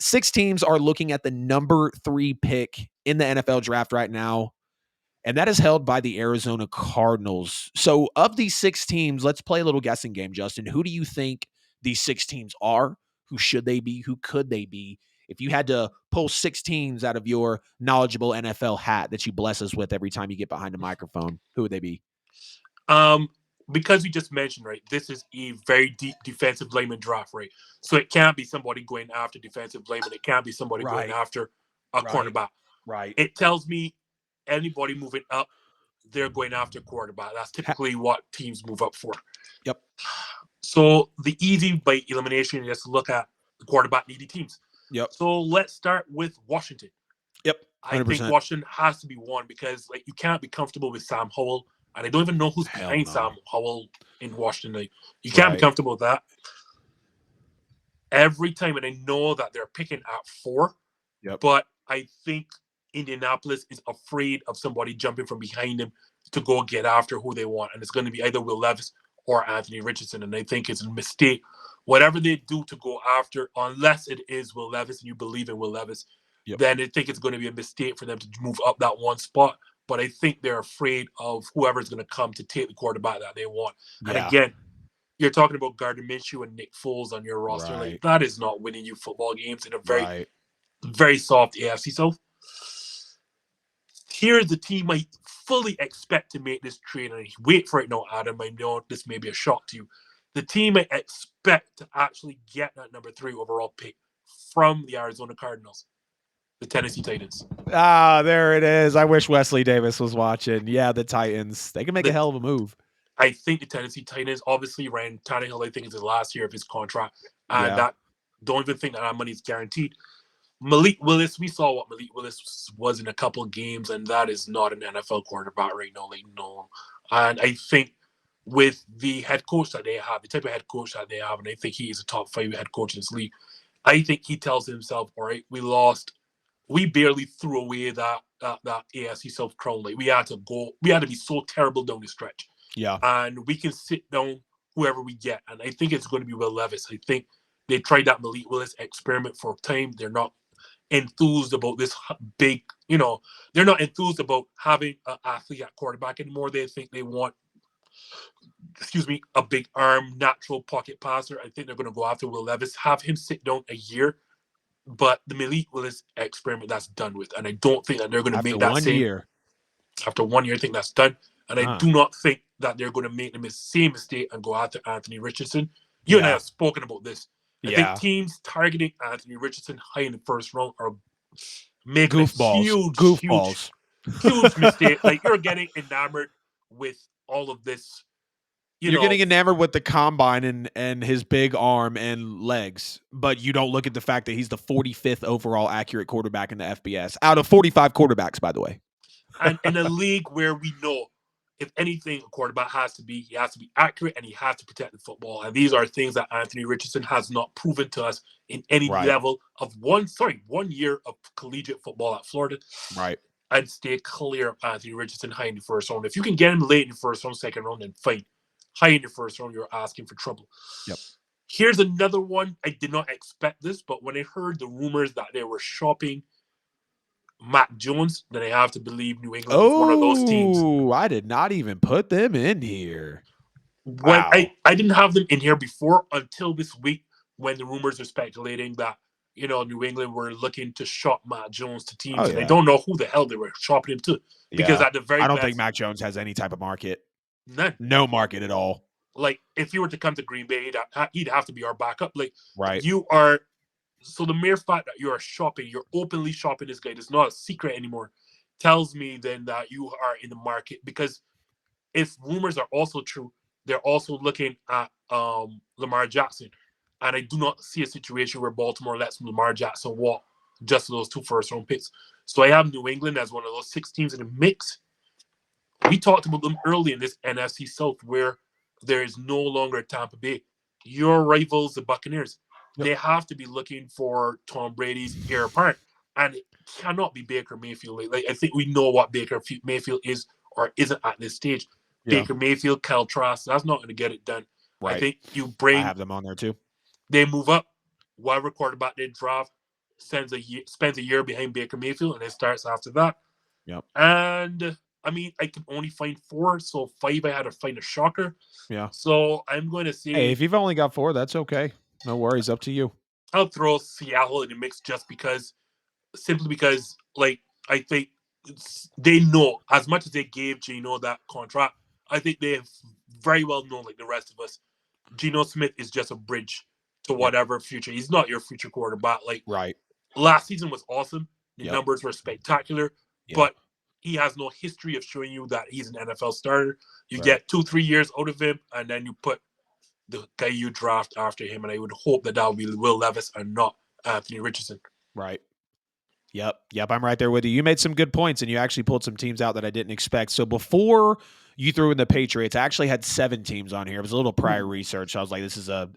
6 teams are looking at the number 3 pick in the NFL draft right now, and that is held by the Arizona Cardinals. So of these 6 teams, let's play a little guessing game, Justin. Who do you think these 6 teams are? Who should they be? Who could they be? If you had to pull 6 teams out of your knowledgeable NFL hat that you bless us with every time you get behind a microphone, who would they be? Because we just mentioned, right, this is a very deep defensive lineman draft, right? So it can't be somebody going after defensive lineman. It can't be somebody going after a cornerback. Right. It tells me anybody moving up, they're going after quarterback. That's typically what teams move up for. Yep. So the easy by elimination is to look at the quarterback needy teams. Yep. So let's start with Washington. Yep. 100%. I think Washington has to be one because like you can't be comfortable with Sam Howell. And I don't even know who's behind Sam Howell in Washington. Like, you can't be comfortable with that. Every time, and I know that they're picking at 4, but I think Indianapolis is afraid of somebody jumping from behind them to go get after who they want. And it's going to be either Will Levis or Anthony Richardson. And I think it's a mistake. Whatever they do to go after, unless it is Will Levis and you believe in Will Levis, then I think it's going to be a mistake for them to move up that one spot. But I think they're afraid of whoever's going to come to take the quarterback that they want. And again, you're talking about Gardner Minshew and Nick Foles on your roster. Like, that is not winning you football games in a very, very soft AFC South. Here's the team I fully expect to make this trade. And wait for it now, Adam. I know this may be a shock to you. The team I expect to actually get that number 3 overall pick from the Arizona Cardinals. The Tennessee Titans. There it is. I wish Wesley Davis was watching. Yeah, the Titans. They can make a hell of a move. I think the Tennessee Titans, obviously, Ryan Tannehill, I think it's the last year of his contract. And that don't even think that money is guaranteed. Malik Willis, we saw what Malik Willis was in a couple of games, and that is not an NFL quarterback right now. Like, no. And I think with the head coach that they have, the type of head coach that they have, and I think he is a top 5 head coach in this league, I think he tells himself, all right, we lost. We barely threw away that AFC South crown. Like we had to be so terrible down the stretch. Yeah. And we can sit down whoever we get. And I think it's going to be Will Levis. I think they tried that Malik Willis experiment for a time. They're not enthused about this big, they're not enthused about having an athlete at quarterback anymore. They think they want, a big arm, natural pocket passer. I think they're going to go after Will Levis, have him sit down a year. But the Malik Willis experiment, that's done with. And I don't think that they're going to make that same. After 1 year, I think that's done. And I do not think that they're going to make the same mistake and go after Anthony Richardson. You and I have spoken about this. I think teams targeting Anthony Richardson high in the first round are making a huge mistake. Like, you're getting enamored with all of this. You're getting enamored with the combine and his big arm and legs, but you don't look at the fact that he's the 45th overall accurate quarterback in the FBS out of 45 quarterbacks, by the way. And in a league where we know, if anything, a quarterback he has to be accurate and he has to protect the football. And these are things that Anthony Richardson has not proven to us in any level of 1 year of collegiate football at Florida. Right. I'd stay clear of Anthony Richardson high in the first round. If you can get him late in the first round, second round, then fine. High in the first round, you're asking for trouble. Yep. Here's another one. I did not expect this, but when I heard the rumors that they were shopping Mac Jones, then I have to believe New England was one of those teams. Oh, I did not even put them in here. When I didn't have them in here before until this week when the rumors are speculating that, New England were looking to shop Mac Jones to teams. And I don't know who the hell they were shopping him to. Because at the very I don't think Mac Jones has any type of market. None. No market at all. Like, if he were to come to Green Bay, he'd have to be our backup. Like, you are. So the mere fact that you're openly shopping this guy, it's not a secret anymore, tells me then that you are in the market. Because if rumors are also true, they're also looking at Lamar Jackson. And I do not see a situation where Baltimore lets Lamar Jackson walk just those 2 first-round picks. So I have New England as one of those 6 teams in the mix. We talked about them early in this NFC South where there is no longer Tampa Bay. Your rivals, the Buccaneers, they have to be looking for Tom Brady's heir apparent. And it cannot be Baker Mayfield. Like, I think we know what Baker Mayfield is or isn't at this stage. Baker Mayfield, Kyle Trask, that's not going to get it done. Right. I think you bring... I have them on there too. They move up. Whatever quarterback they draft, spends a year behind Baker Mayfield, and it starts after that. Yep. And I mean, I can only find 4, so 5 I had to find a shocker. Yeah. So I'm going to Hey, say if you've only got 4, that's okay. No worries. Up to you. I'll throw Seattle in the mix just because, simply because, like, I think they know as much as they gave Geno that contract. I think they have very well known, like the rest of us, Geno Smith is just a bridge to Yep. whatever future. He's not your future quarterback. Like Right. last season was awesome. The Yep. numbers were spectacular, Yeah. but he has no history of showing you that he's an NFL starter. You Right. get 2-3 years out of him, and then you put the guy you draft after him. And I would hope that would be Will Levis and not Anthony Richardson. Right. Yep. I'm right there with you. You made some good points, and you actually pulled some teams out that I didn't expect. So before you threw in the Patriots, I actually had 7 teams on here. It was a little prior research. I was like, this is a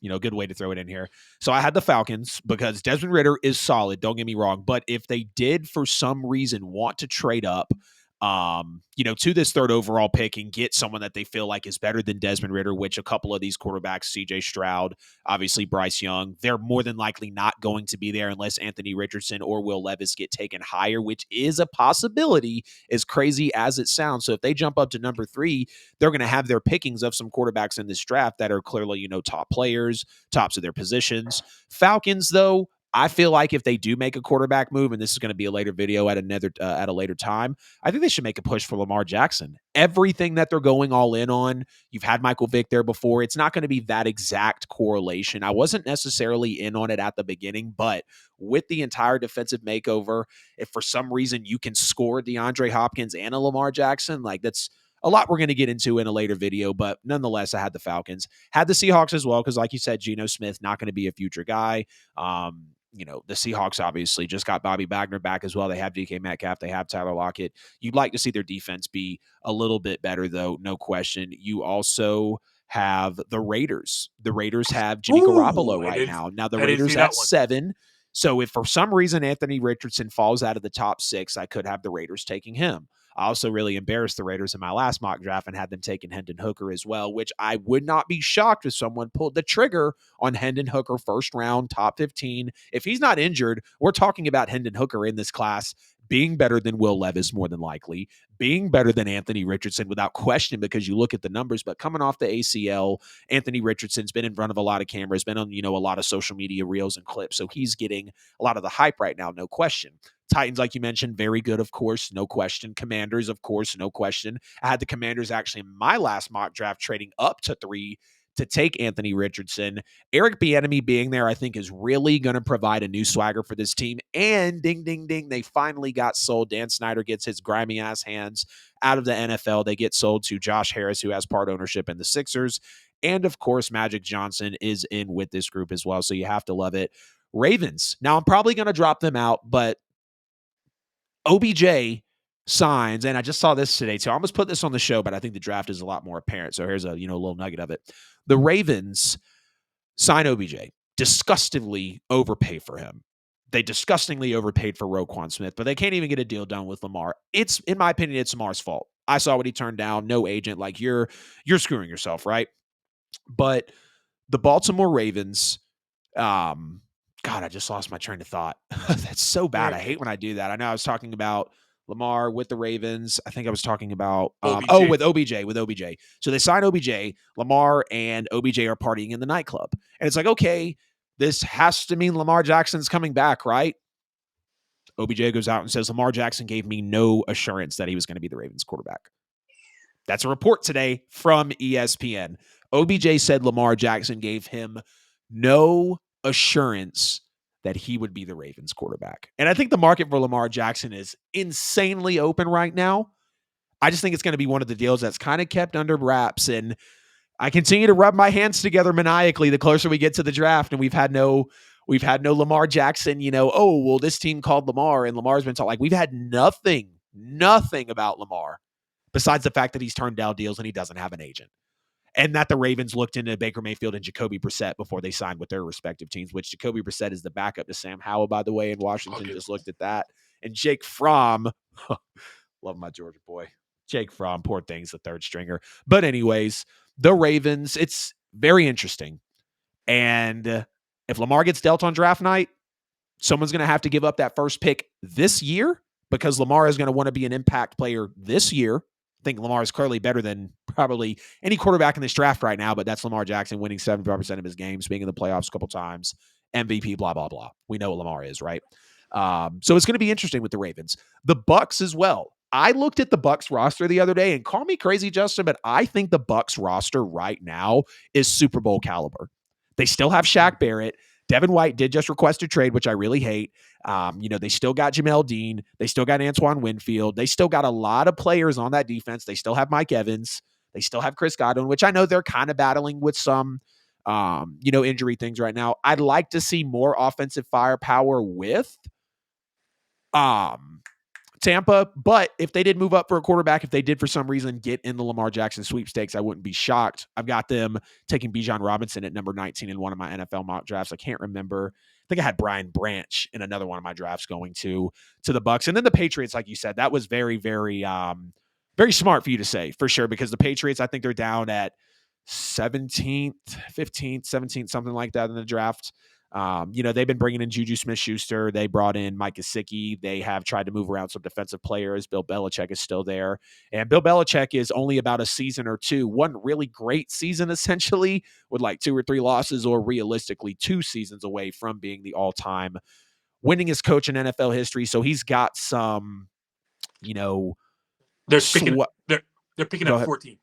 good way to throw it in here. So I had the Falcons because Desmond Ridder is solid. Don't get me wrong, but if they did for some reason want to trade up, to this 3rd overall pick and get someone that they feel like is better than Desmond Ridder, which a couple of these quarterbacks, CJ Stroud, obviously Bryce Young, they're more than likely not going to be there unless Anthony Richardson or Will Levis get taken higher, which is a possibility, as crazy as it sounds. So if they jump up to number 3, they're going to have their pickings of some quarterbacks in this draft that are clearly, top players, tops of their positions. Falcons, though, I feel like if they do make a quarterback move, and this is going to be a later video at a later time, I think they should make a push for Lamar Jackson. Everything that they're going all in on, you've had Michael Vick there before. It's not going to be that exact correlation. I wasn't necessarily in on it at the beginning, but with the entire defensive makeover, if for some reason you can score DeAndre Hopkins and a Lamar Jackson, like that's a lot we're going to get into in a later video, but nonetheless, I had the Falcons. Had the Seahawks as well, because like you said, Geno Smith, not going to be a future guy. The Seahawks obviously just got Bobby Wagner back as well. They have DK Metcalf. They have Tyler Lockett. You'd like to see their defense be a little bit better, though, no question. You also have the Raiders. The Raiders have Jimmy Ooh, Garoppolo right now. Now, the I didn't see Raiders at that one. 7. So if for some reason Anthony Richardson falls out of the top 6, I could have the Raiders taking him. I also really embarrassed the Raiders in my last mock draft and had them taking Hendon Hooker as well, which I would not be shocked if someone pulled the trigger on Hendon Hooker, 1st round, top 15. If he's not injured, we're talking about Hendon Hooker in this class being better than Will Levis, more than likely, being better than Anthony Richardson without question, because you look at the numbers. But coming off the ACL, Anthony Richardson's been in front of a lot of cameras, been on, a lot of social media reels and clips. So he's getting a lot of the hype right now, no question. Titans, like you mentioned, very good, of course, no question. Commanders, of course, no question. I had the Commanders actually in my last mock draft trading up to 3 to take Anthony Richardson. Eric Bieniemy being there, I think, is really going to provide a new swagger for this team. And ding, ding, ding, they finally got sold. Dan Snyder gets his grimy ass hands out of the NFL. They get sold to Josh Harris, who has part ownership in the Sixers. And of course, Magic Johnson is in with this group as well. So you have to love it. Ravens. Now, I'm probably going to drop them out, but OBJ signs, and I just saw this today too. I almost put this on the show, but I think the draft is a lot more apparent. So here's a little nugget of it. The Ravens sign OBJ, disgustingly overpay for him. They disgustingly overpaid for Roquan Smith, but they can't even get a deal done with Lamar. It's, in my opinion, it's Lamar's fault. I saw what he turned down. No agent. Like you're screwing yourself, right? But the Baltimore Ravens, God, I just lost my train of thought. That's so bad. I hate when I do that. I know I was talking about Lamar with the Ravens. I think I was talking about with OBJ. So they sign OBJ. Lamar and OBJ are partying in the nightclub, and it's like, okay, this has to mean Lamar Jackson's coming back, right? OBJ goes out and says Lamar Jackson gave me no assurance that he was going to be the Ravens quarterback. That's a report today from ESPN. OBJ said Lamar Jackson gave him no assurance that he would be the Ravens quarterback. And I think the market for Lamar Jackson is insanely open right now. I just think it's going to be one of the deals that's kind of kept under wraps. And I continue to rub my hands together maniacally the closer we get to the draft. And we've had no Lamar Jackson, this team called Lamar and Lamar's been like, we've had nothing about Lamar besides the fact that he's turned down deals and he doesn't have an agent. And that the Ravens looked into Baker Mayfield and Jacoby Brissett before they signed with their respective teams, which Jacoby Brissett is the backup to Sam Howell, by the way, in Washington. Okay. Just looked at that. And Jake Fromm, love my Georgia boy. Jake Fromm, poor thing's the 3rd stringer. But anyways, the Ravens, it's very interesting. And if Lamar gets dealt on draft night, Someone's going to have to give up that first pick this year because Lamar is going to want to be an impact player this year. I think Lamar is clearly better than probably any quarterback in this draft right now, but that's Lamar Jackson winning 75% of his games, being in the playoffs a couple times, MVP, blah, blah, blah. We know what Lamar is, right? So it's going to be interesting with the Ravens. The Bucks as well. I looked at the Bucks roster the other day, and call me crazy, Justin, but I think the Bucks roster right now is Super Bowl caliber. They still have Shaq Barrett. Devin White did just request a trade, which I really hate. They still got Jamel Dean. They still got Antoine Winfield. They still got a lot of players on that defense. They still have Mike Evans. They still have Chris Godwin, which I know they're kind of battling with some, injury things right now. I'd like to see more offensive firepower with Tampa, but if they did move up for a quarterback, if they did for some reason get in the Lamar Jackson sweepstakes, I wouldn't be shocked. I've got them taking Bijan Robinson at number 19 in one of my NFL mock drafts. I can't remember. I think I had Brian Branch in another one of my drafts going to the Bucks. And then the Patriots, like you said, that was very, very, very smart for you to say, for sure, because the Patriots, I think they're down at 17th, 15th, 17th, something like that in the draft. They've been bringing in Juju Smith-Schuster. They brought in Mike Gesicki. They have tried to move around some defensive players. Bill Belichick is still there. And Bill Belichick is only about a season or two, one really great season, essentially, with like 2 or 3 losses, or realistically 2 seasons away from being the all-time winningest coach in NFL history. So he's got some, they're picking Go at ahead. 14.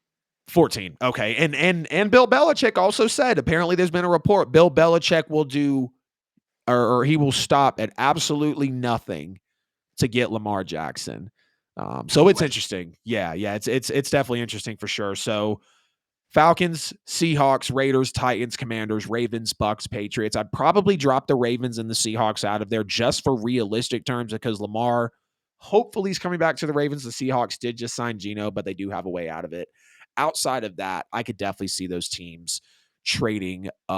14. Okay. And Bill Belichick also said, apparently there's been a report, Bill Belichick will do, or he will stop at absolutely nothing to get Lamar Jackson. So it's interesting. Yeah. It's definitely interesting for sure. So Falcons, Seahawks, Raiders, Titans, Commanders, Ravens, Bucks, Patriots. I'd probably drop the Ravens and the Seahawks out of there just for realistic terms, because Lamar hopefully he's coming back to the Ravens. The Seahawks did just sign Geno, but they do have a way out of it. Outside of that, I could definitely see those teams trading up